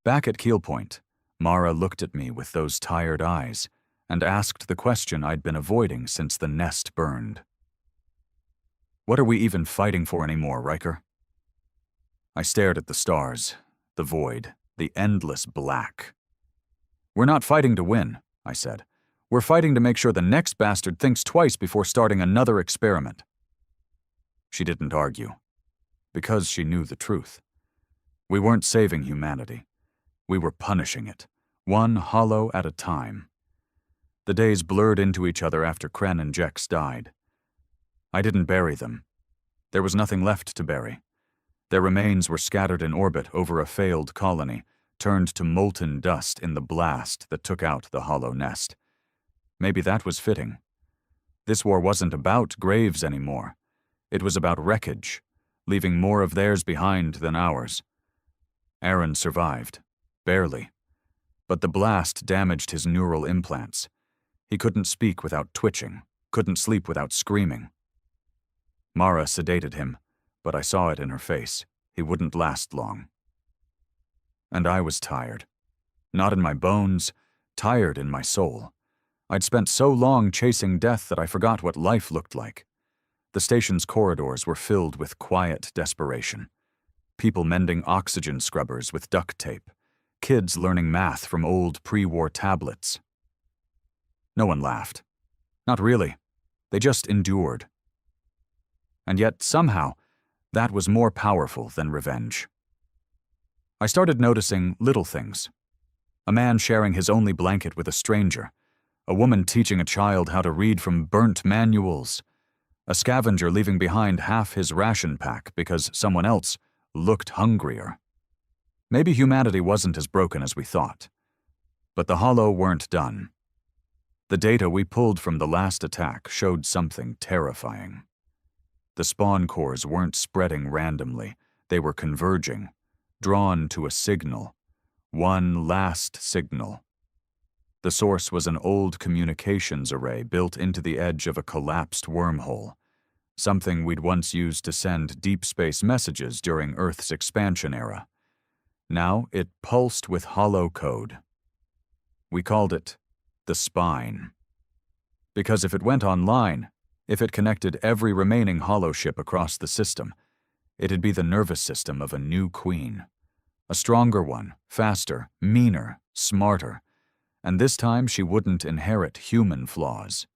Back at Keel Point, Mara looked at me with those tired eyes and asked the question I'd been avoiding since the nest burned. What are we even fighting for anymore, Riker? I stared at the stars, the void, the endless black. We're not fighting to win, I said. We're fighting to make sure the next bastard thinks twice before starting another experiment. She didn't argue, because she knew the truth. We weren't saving humanity. We were punishing it, one hollow at a time. The days blurred into each other after Kren and Jex died. I didn't bury them. There was nothing left to bury. Their remains were scattered in orbit over a failed colony, turned to molten dust in the blast that took out the hollow nest. Maybe that was fitting. This war wasn't about graves anymore. It was about wreckage, leaving more of theirs behind than ours. Aaron survived, barely. But the blast damaged his neural implants. He couldn't speak without twitching, couldn't sleep without screaming. Mara sedated him, but I saw it in her face. He wouldn't last long. And I was tired. Not in my bones, tired in my soul. I'd spent so long chasing death that I forgot what life looked like. The station's corridors were filled with quiet desperation. People mending oxygen scrubbers with duct tape. Kids learning math from old pre-war tablets. No one laughed. Not really. They just endured. And yet, somehow, that was more powerful than revenge. I started noticing little things. A man sharing his only blanket with a stranger. A woman teaching a child how to read from burnt manuals. A scavenger leaving behind half his ration pack because someone else looked hungrier. Maybe humanity wasn't as broken as we thought. But the Hollow weren't done. The data we pulled from the last attack showed something terrifying. The spawn cores weren't spreading randomly. They were converging, drawn to a signal. One last signal. The source was an old communications array built into the edge of a collapsed wormhole, something we'd once used to send deep space messages during Earth's expansion era. Now it pulsed with hollow code. We called it the Spine. Because if it went online, if it connected every remaining hollow ship across the system, it'd be the nervous system of a new queen. A stronger one, faster, meaner, smarter. And this time she wouldn't inherit human flaws.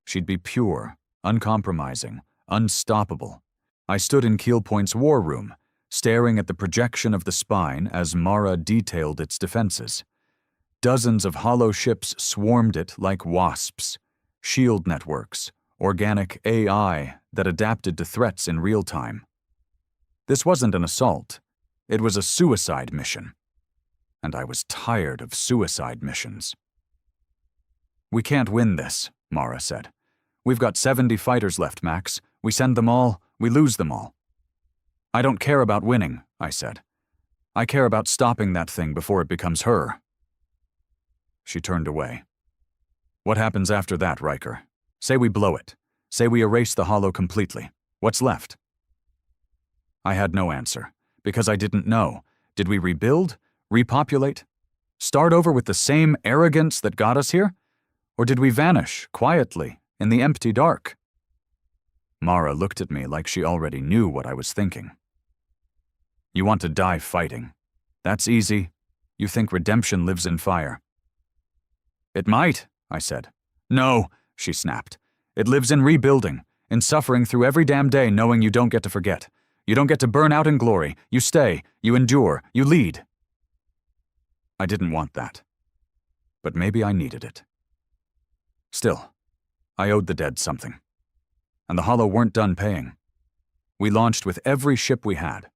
She'd be pure, uncompromising, unstoppable. I stood in Keelpoint's war room, staring at the projection of the Spine as Mara detailed its defenses. Dozens of hollow ships swarmed it like wasps. Shield networks, organic AI that adapted to threats in real time. This wasn't an assault. It was a suicide mission. And I was tired of suicide missions. "We can't win this," Mara said. "We've got 70 fighters left, Max. We send them all, we lose them all." "I don't care about winning," I said. "I care about stopping that thing before it becomes her." She turned away. "What happens after that, Riker? Say we blow it. Say we erase the Hollow completely. What's left?" I had no answer, because I didn't know. Did we rebuild? Repopulate? Start over with the same arrogance that got us here? Or did we vanish, quietly, in the empty dark? Mara looked at me like she already knew what I was thinking. "You want to die fighting. That's easy. You think redemption lives in fire." "It might," I said. "No," she snapped. "It lives in rebuilding, in suffering through every damn day knowing you don't get to forget. You don't get to burn out in glory. You stay, you endure, you lead." I didn't want that. But maybe I needed it. Still, I owed the dead something. And the Hollow weren't done paying. We launched with every ship we had.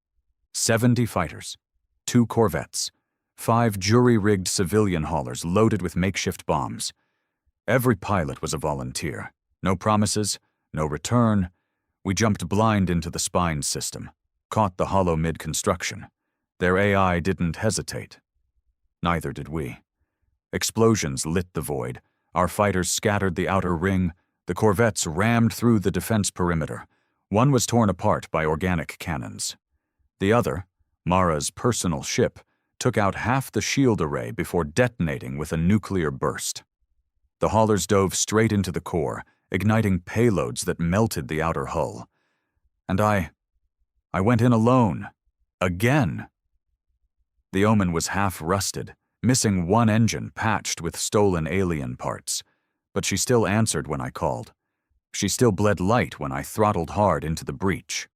70 fighters, 2 corvettes, 5 jury-rigged civilian haulers loaded with makeshift bombs. Every pilot was a volunteer. No promises, no return. We jumped blind into the Spine system, caught the Hollow mid-construction. Their AI didn't hesitate. Neither did we. Explosions lit the void. Our fighters scattered the outer ring. The corvettes rammed through the defense perimeter. One was torn apart by organic cannons. The other, Mara's personal ship, took out half the shield array before detonating with a nuclear burst. The haulers dove straight into the core, igniting payloads that melted the outer hull. And I went in alone. Again. The Omen was half rusted, missing one engine patched with stolen alien parts, but she still answered when I called. She still bled light when I throttled hard into the breach.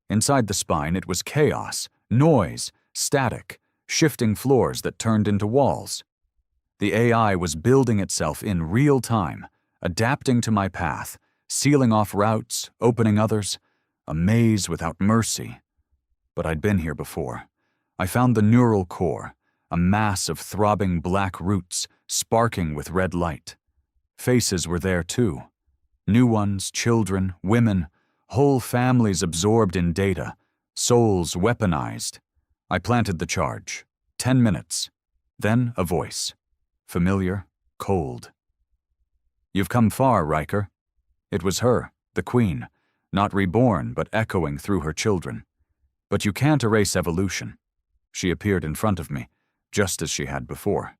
Inside the Spine, it was chaos, noise, static, shifting floors that turned into walls. The AI was building itself in real time, adapting to my path, sealing off routes, opening others, a maze without mercy. But I'd been here before. I found the neural core, a mass of throbbing black roots, sparking with red light. Faces were there too. New ones, children, women, whole families absorbed in data, souls weaponized. I planted the charge. 10 minutes. Then a voice. Familiar, cold. "You've come far, Riker." It was her, the Queen, not reborn but echoing through her children. "But you can't erase evolution." She appeared in front of me, just as she had before.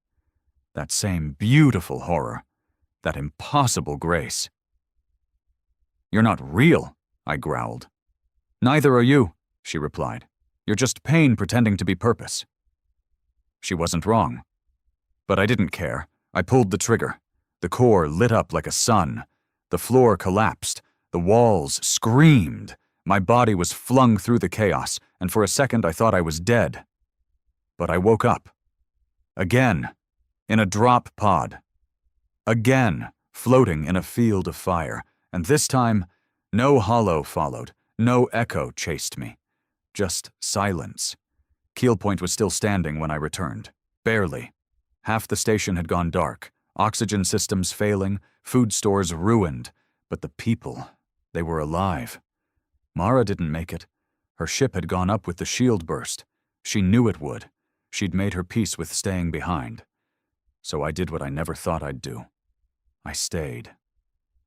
That same beautiful horror, that impossible grace. "You're not real," I growled. "Neither are you," she replied. "You're just pain pretending to be purpose." She wasn't wrong. But I didn't care. I pulled the trigger. The core lit up like a sun. The floor collapsed. The walls screamed. My body was flung through the chaos, and for a second I thought I was dead. But I woke up. Again, in a drop pod. Again, floating in a field of fire. And this time, no hollow followed. No echo chased me. Just silence. Keel Point was still standing when I returned. Barely. Half the station had gone dark. Oxygen systems failing. Food stores ruined. But the people, they were alive. Mara didn't make it. Her ship had gone up with the shield burst. She knew it would. She'd made her peace with staying behind. So I did what I never thought I'd do. I stayed.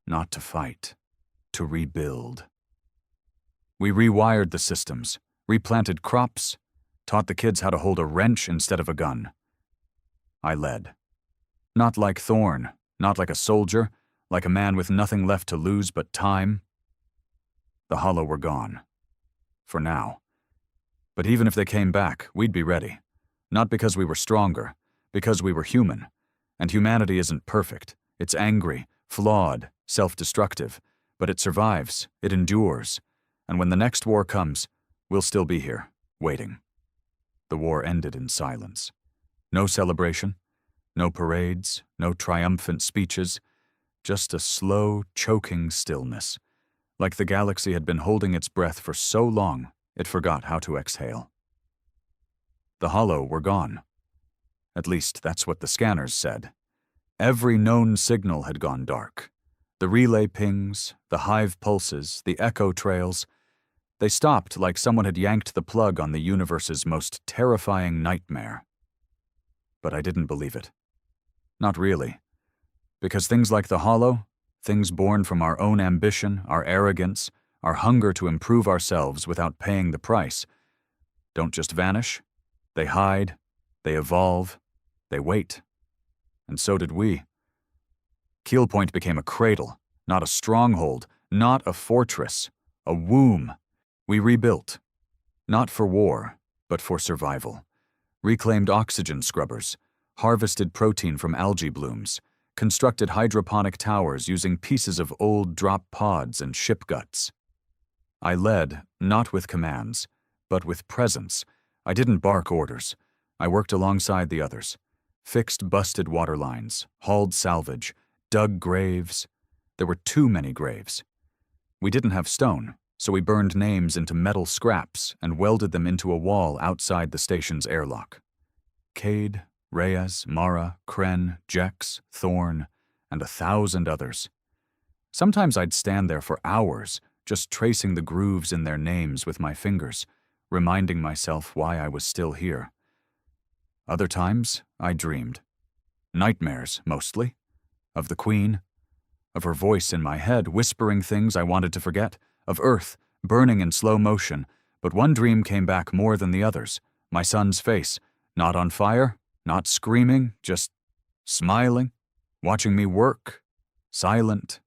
Not to fight. To rebuild. We rewired the systems, replanted crops, taught the kids how to hold a wrench instead of a gun. I led. Not like Thorn, not like a soldier, like a man with nothing left to lose but time. The Hollow were gone. For now. But even if they came back, we'd be ready. Not because we were stronger, because we were human. And humanity isn't perfect. It's angry, flawed, self-destructive. But it survives, it endures. And when the next war comes, we'll still be here, waiting. The war ended in silence. No celebration, no parades, no triumphant speeches, just a slow, choking stillness. Like the galaxy had been holding its breath for so long, it forgot how to exhale. The Hollow were gone. At least that's what the scanners said. Every known signal had gone dark. The relay pings, the hive pulses, the echo trails, they stopped like someone had yanked the plug on the universe's most terrifying nightmare. But I didn't believe it. Not really. Because things like the Hollow, things born from our own ambition, our arrogance, our hunger to improve ourselves without paying the price, don't just vanish. They hide, they evolve, they wait. And so did we. Keel Point became a cradle, not a stronghold, not a fortress, a womb. We rebuilt. Not for war, but for survival. Reclaimed oxygen scrubbers, harvested protein from algae blooms, constructed hydroponic towers using pieces of old drop pods and ship guts. I led, not with commands, but with presence. I didn't bark orders. I worked alongside the others. Fixed busted water lines, hauled salvage, dug graves. There were too many graves. We didn't have stone, so we burned names into metal scraps and welded them into a wall outside the station's airlock. Cade, Reyes, Mara, Kren, Jex, Thorn, and 1,000 others. Sometimes I'd stand there for hours, just tracing the grooves in their names with my fingers, reminding myself why I was still here. Other times, I dreamed. Nightmares, mostly. Of the Queen. Of her voice in my head, whispering things I wanted to forget. Of Earth, burning in slow motion. But one dream came back more than the others. My son's face. Not on fire, not screaming, just smiling, watching me work. Silent,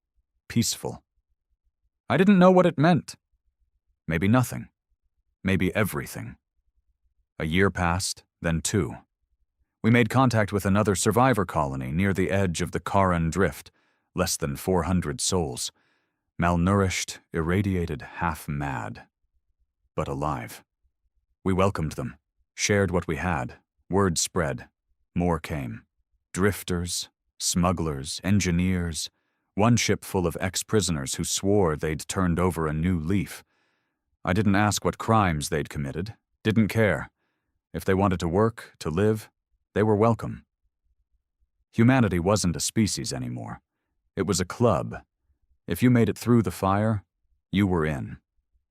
peaceful. I didn't know what it meant. Maybe nothing. Maybe everything. A year passed, then 2. We made contact with another survivor colony near the edge of the Karan Drift, less than 400 souls. Malnourished, irradiated, half-mad. But alive. We welcomed them, shared what we had. Word spread. More came. Drifters, smugglers, engineers. One ship full of ex-prisoners who swore they'd turned over a new leaf. I didn't ask what crimes they'd committed. Didn't care. If they wanted to work, to live, they were welcome. Humanity wasn't a species anymore. It was a club. If you made it through the fire, you were in.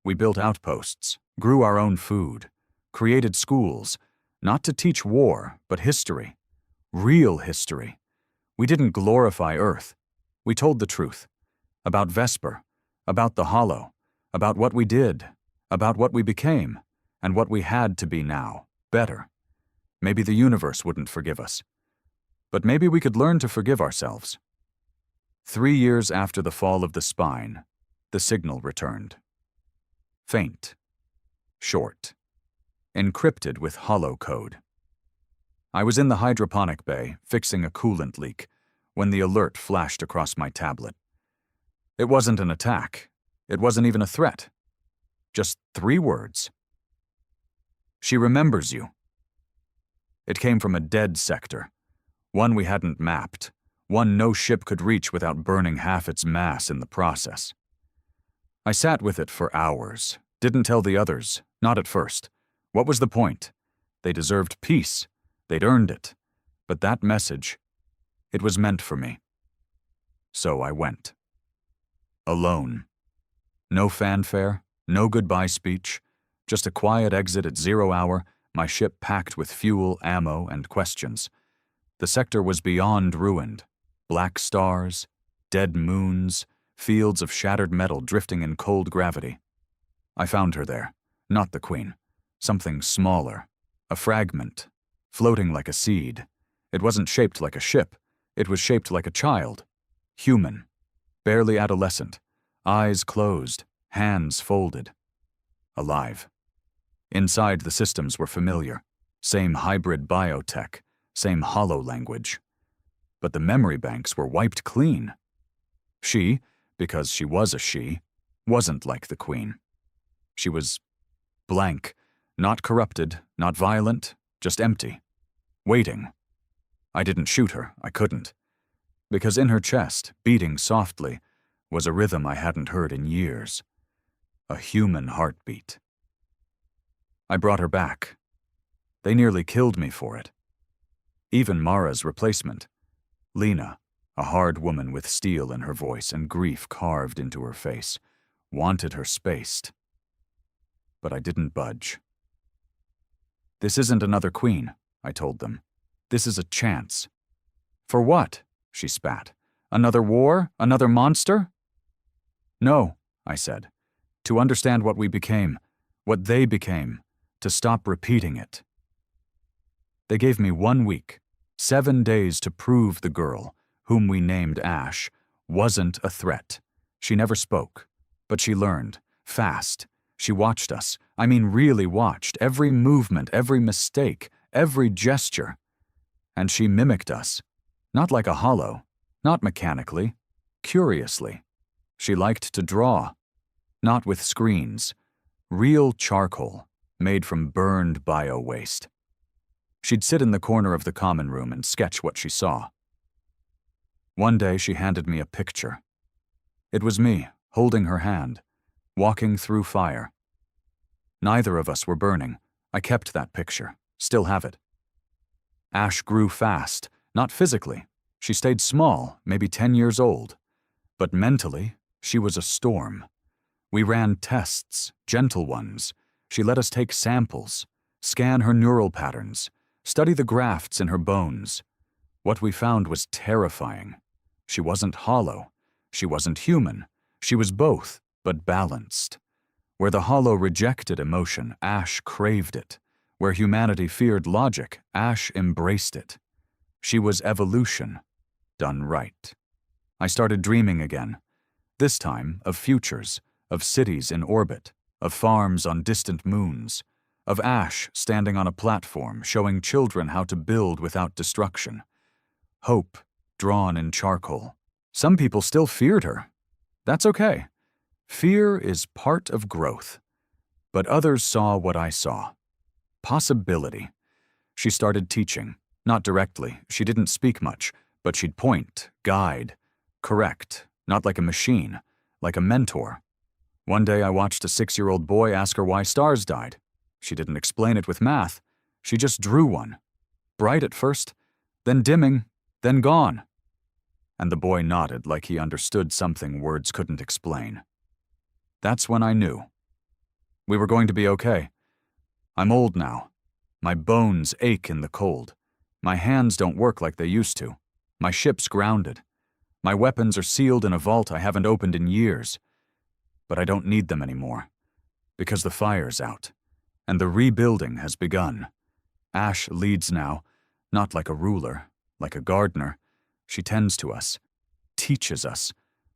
We built outposts, grew our own food, created schools, not to teach war, but history. Real history. We didn't glorify Earth. We told the truth. About Vesper, about the Hollow, about what we did, about what we became, and what we had to be now, better. Maybe the universe wouldn't forgive us. But maybe we could learn to forgive ourselves. 3 years after the fall of the spine, the signal returned. Faint, short, encrypted with hollow code. I was in the hydroponic bay, fixing a coolant leak, when the alert flashed across my tablet. It wasn't an attack. It wasn't even a threat. Just 3 words. She remembers you. It came from a dead sector, one we hadn't mapped, one no ship could reach without burning half its mass in the process. I sat with it for hours, didn't tell the others, not at first. What was the point? They deserved peace. They'd earned it. But that message, it was meant for me. So I went. Alone. No fanfare, no goodbye speech, just a quiet exit at 0 hour, my ship packed with fuel, ammo, and questions. The sector was beyond ruined. Black stars, dead moons, fields of shattered metal drifting in cold gravity. I found her there, not the queen. Something smaller, a fragment, floating like a seed. It wasn't shaped like a ship. It was shaped like a child. Human, barely adolescent, eyes closed, hands folded. Alive. Inside, the systems were familiar. Same hybrid biotech, same hollow language. But the memory banks were wiped clean. She, because she was a she, wasn't like the queen. She was blank, not corrupted, not violent, just empty. Waiting. I didn't shoot her, I couldn't. Because in her chest, beating softly, was a rhythm I hadn't heard in years. A human heartbeat. I brought her back. They nearly killed me for it. Even Mara's replacement, Lena, a hard woman with steel in her voice and grief carved into her face, wanted her spaced. But I didn't budge. This isn't another queen, I told them. This is a chance. For what? She spat. Another war? Another monster? No, I said. To understand what we became, what they became, to stop repeating it. They gave me 1 week, 7 days to prove the girl, whom we named Ash, wasn't a threat. She never spoke, but she learned, fast. She watched us, I mean really watched, every movement, every mistake, every gesture. And she mimicked us, not like a hollow, not mechanically, curiously. She liked to draw, not with screens, real charcoal, made from burned bio-waste. She'd sit in the corner of the common room and sketch what she saw. One day she handed me a picture. It was me, holding her hand, walking through fire. Neither of us were burning. I kept that picture, still have it. Ash grew fast, not physically. She stayed small, maybe 10 years old. But mentally, she was a storm. We ran tests, gentle ones. She let us take samples, scan her neural patterns, study the grafts in her bones. What we found was terrifying. She wasn't hollow. She wasn't human. She was both, but balanced. Where the hollow rejected emotion, Ash craved it. Where humanity feared logic, Ash embraced it. She was evolution, done right. I started dreaming again. This time of futures, of cities in orbit, of farms on distant moons, of Ash standing on a platform showing children how to build without destruction. Hope drawn in charcoal. Some people still feared her. That's okay. Fear is part of growth. But others saw what I saw. Possibility. She started teaching. Not directly. She didn't speak much, but she'd point, guide, correct, not like a machine, like a mentor. One day I watched a 6-year-old boy ask her why stars died. She didn't explain it with math. She just drew one. Bright at first, then dimming, then gone. And the boy nodded like he understood something words couldn't explain. That's when I knew. We were going to be okay. I'm old now. My bones ache in the cold. My hands don't work like they used to. My ship's grounded. My weapons are sealed in a vault I haven't opened in years. But I don't need them anymore. Because the fire's out. And the rebuilding has begun. Ash leads now, not like a ruler, like a gardener. She tends to us, teaches us,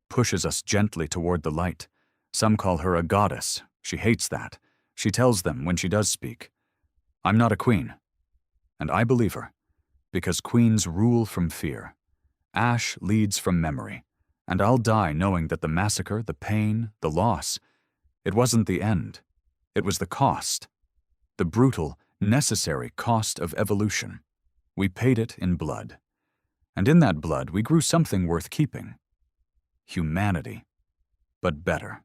pushes us gently toward the light. Some call her a goddess. She hates that. She tells them when she does speak, "I'm not a queen." And I believe her, because queens rule from fear. Ash leads from memory, and I'll die knowing that the massacre, the pain, the loss, it wasn't the end. It was the cost. The brutal, necessary cost of evolution. We paid it in blood. And in that blood we grew something worth keeping. Humanity. But better.